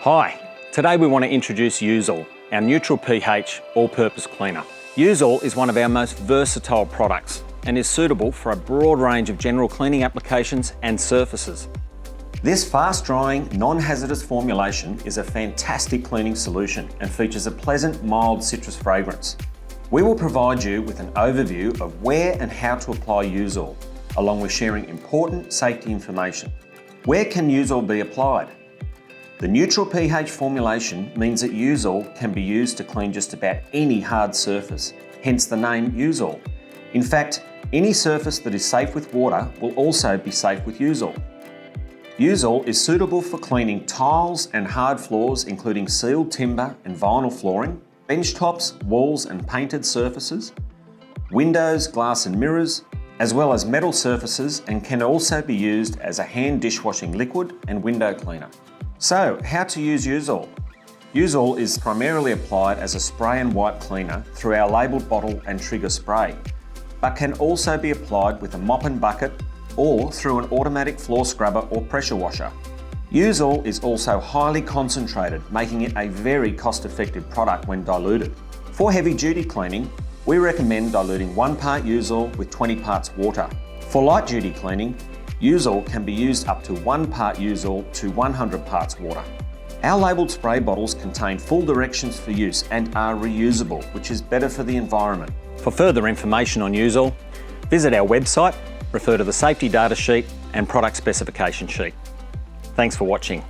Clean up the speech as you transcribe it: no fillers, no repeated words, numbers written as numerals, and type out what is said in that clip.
Hi, today we want to introduce Useall, our neutral pH all-purpose cleaner. Useall is one of our most versatile products and is suitable for a broad range of general cleaning applications and surfaces. This fast-drying, non-hazardous formulation is a fantastic cleaning solution and features a pleasant, mild citrus fragrance. We will provide you with an overview of where and how to apply Useall, along with sharing important safety information. Where can Useall be applied? The neutral pH formulation means that Useall can be used to clean just about any hard surface, hence the name Useall. In fact, any surface that is safe with water will also be safe with Useall. Useall is suitable for cleaning tiles and hard floors, including sealed timber and vinyl flooring, bench tops, walls and painted surfaces, windows, glass and mirrors, as well as metal surfaces, and can also be used as a hand dishwashing liquid and window cleaner. So, how to use Useall? Useall is primarily applied as a spray and wipe cleaner through our labelled bottle and trigger spray, but can also be applied with a mop and bucket or through an automatic floor scrubber or pressure washer. Useall is also highly concentrated, making it a very cost-effective product when diluted. For heavy-duty cleaning, we recommend diluting 1 part Useall with 20 parts water. For light-duty cleaning, Useall can be used up to 1 part Useall to 100 parts water. Our labelled spray bottles contain full directions for use and are reusable, which is better for the environment. For further information on Useall, visit our website, refer to the safety data sheet and product specification sheet. Thanks for watching.